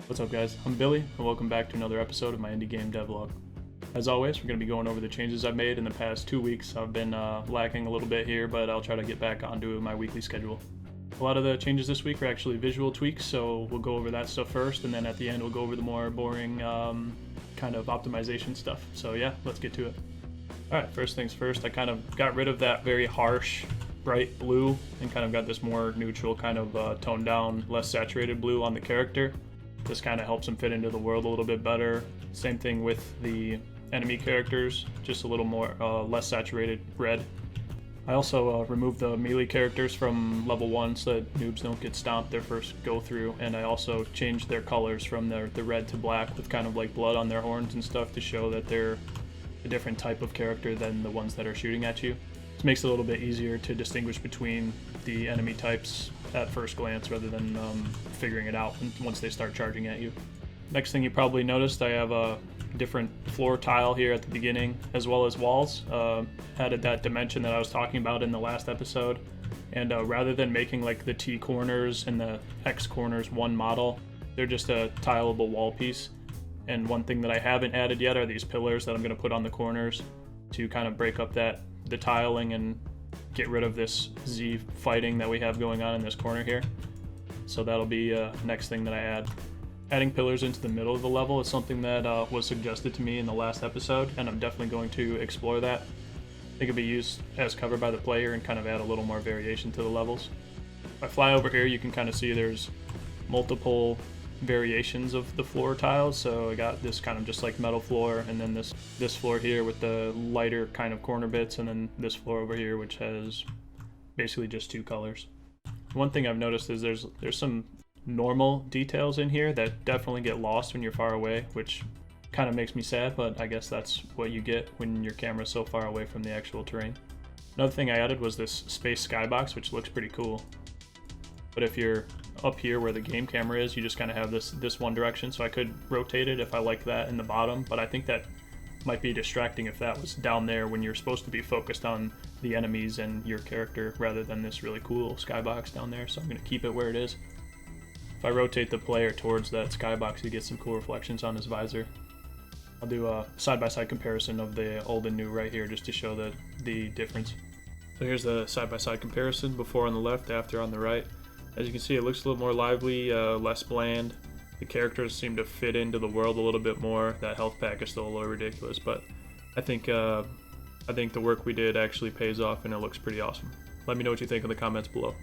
What's up guys, I'm Billy, and welcome back to another episode of my indie game devlog. As always, we're going to be going over the changes I've made in the past 2 weeks. I've been lacking a little bit here, but I'll try to get back onto my weekly schedule. A lot of the changes this week are actually visual tweaks, so we'll go over that stuff first, and then at the end we'll go over the more boring kind of optimization stuff. So yeah, let's get to it. Alright, first things first, I kind of got rid of that very harsh bright blue and kind of got this more neutral kind of toned down, less saturated blue on the character. This kind of helps them fit into the world a little bit better. Same thing with the enemy characters, just a little more less saturated red. I also removed the melee characters from level 1 so that noobs don't get stomped their first go through, and I also changed their colors from the red to black with kind of like blood on their horns and stuff to show that they're a different type of character than the ones that are shooting at you. This makes it a little bit easier to distinguish between the enemy types at first glance rather than figuring it out once they start charging at you. Next thing you probably noticed, I have a different floor tile here at the beginning as well as walls. Added that dimension that I was talking about in the last episode, and rather than making like the T corners and the X corners one model, they're just a tileable wall piece. And one thing that I haven't added yet are these pillars that I'm going to put on the corners to kind of break up the tiling and get rid of this Z fighting that we have going on in this corner here. So that'll be next thing that I add. Adding pillars into the middle of the level is something that was suggested to me in the last episode, and I'm definitely going to explore that. I think it'll be used as cover by the player and kind of add a little more variation to the levels. If I fly over here, you can kind of see there's multiple variations of the floor tiles. So I got this kind of just like metal floor, and then this floor here with the lighter kind of corner bits, and then this floor over here which has basically just 2 colors. One thing I've noticed is there's some normal details in here that definitely get lost when you're far away, which kind of makes me sad, but I guess that's what you get when your camera's so far away from the actual terrain. Another thing I added was this space skybox, which looks pretty cool. But if you're up here where the game camera is, you just kind of have this one direction, so I could rotate it if I like that in the bottom, but I think that might be distracting if that was down there when you're supposed to be focused on the enemies and your character rather than this really cool skybox down there, so I'm going to keep it where it is. If I rotate the player towards that skybox, you get some cool reflections on his visor. I'll do a side-by-side comparison of the old and new right here just to show the difference. So here's the side-by-side comparison, before on the left, after on the right. As you can see, it looks a little more lively, less bland. The characters seem to fit into the world a little bit more. That health pack is still a little ridiculous, but I think the work we did actually pays off and it looks pretty awesome. Let me know what you think in the comments below.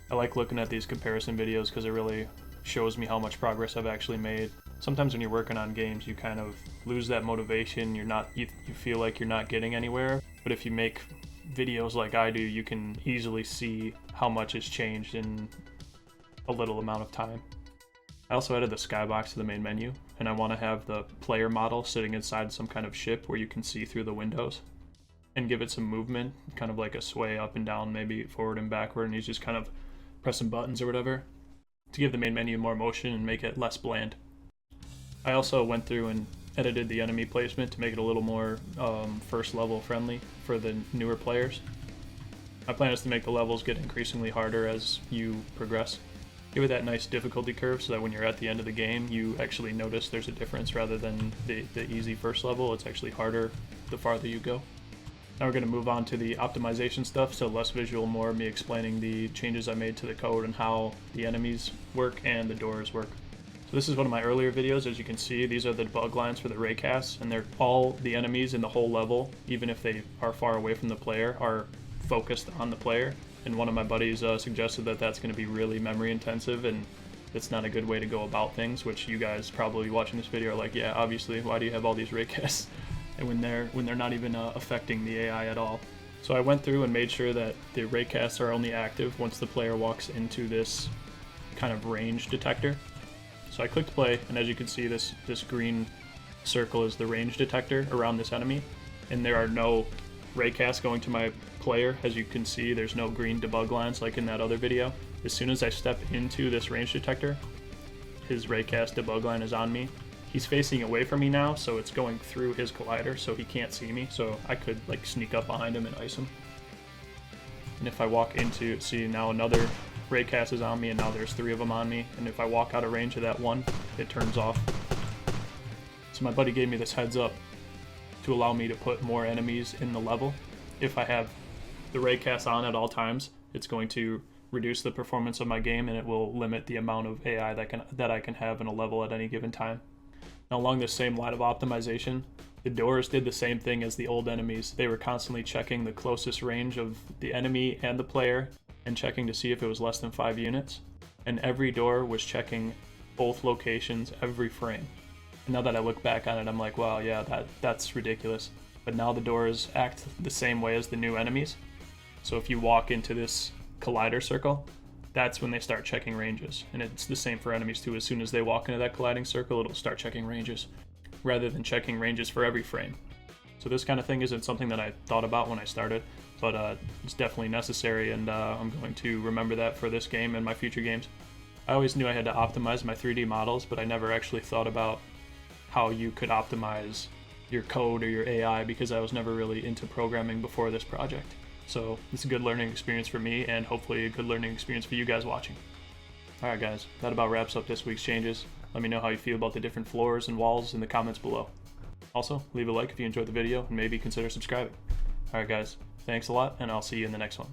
I like looking at these comparison videos because it really shows me how much progress I've actually made. Sometimes when you're working on games, you kind of lose that motivation. You feel like you're not getting anywhere. But if you make videos like I do, you can easily see how much has changed in a little amount of time. I also added the skybox to the main menu, and I want to have the player model sitting inside some kind of ship where you can see through the windows, and give it some movement, kind of like a sway up and down, maybe forward and backward, and he's just kind of pressing buttons or whatever to give the main menu more motion and make it less bland. I also went through and edited the enemy placement to make it a little more first level friendly for the newer players. My plan is to make the levels get increasingly harder as you progress. Give it that nice difficulty curve so that when you're at the end of the game you actually notice there's a difference rather than the easy first level. It's actually harder the farther you go. Now we're going to move on to the optimization stuff, so less visual, more me explaining the changes I made to the code and how the enemies work and the doors work. So this is one of my earlier videos. As you can see, these are the debug lines for the raycasts, and they're all the enemies in the whole level, even if they are far away from the player, are focused on the player. And one of my buddies suggested that that's going to be really memory intensive, and it's not a good way to go about things, which you guys probably watching this video are like, yeah, obviously, why do you have all these raycasts? And when they're not even affecting the AI at all. So I went through and made sure that the raycasts are only active once the player walks into this kind of range detector. So I clicked play, and as you can see, this green circle is the range detector around this enemy, and there are no raycasts going to my player. As you can see, there's no green debug lines like in that other video. As soon as I step into this range detector, his raycast debug line is on me. He's facing away from me now, so it's going through his collider, so he can't see me, so I could like sneak up behind him and ice him. And if I walk into, see now another raycast is on me, and now there's 3 of them on me, and if I walk out of range of that one, it turns off. So my buddy gave me this heads up to allow me to put more enemies in the level. If I have the raycast on at all times, it's going to reduce the performance of my game, and it will limit the amount of AI that I can have in a level at any given time. Now, along the same line of optimization, the doors did the same thing as the old enemies. They were constantly checking the closest range of the enemy and the player and checking to see if it was less than 5 units. And every door was checking both locations every frame. And now that I look back on it, I'm like, wow, yeah, that's ridiculous. But now the doors act the same way as the new enemies. So if you walk into this collider circle, that's when they start checking ranges. And it's the same for enemies too. As soon as they walk into that colliding circle, it'll start checking ranges rather than checking ranges for every frame. So this kind of thing isn't something that I thought about when I started, but it's definitely necessary, and I'm going to remember that for this game and my future games. I always knew I had to optimize my 3D models, but I never actually thought about how you could optimize your code or your AI, because I was never really into programming before this project. So it's a good learning experience for me, and hopefully a good learning experience for you guys watching. Alright guys, that about wraps up this week's changes. Let me know how you feel about the different floors and walls in the comments below. Also, leave a like if you enjoyed the video, and maybe consider subscribing. Alright guys, thanks a lot, and I'll see you in the next one.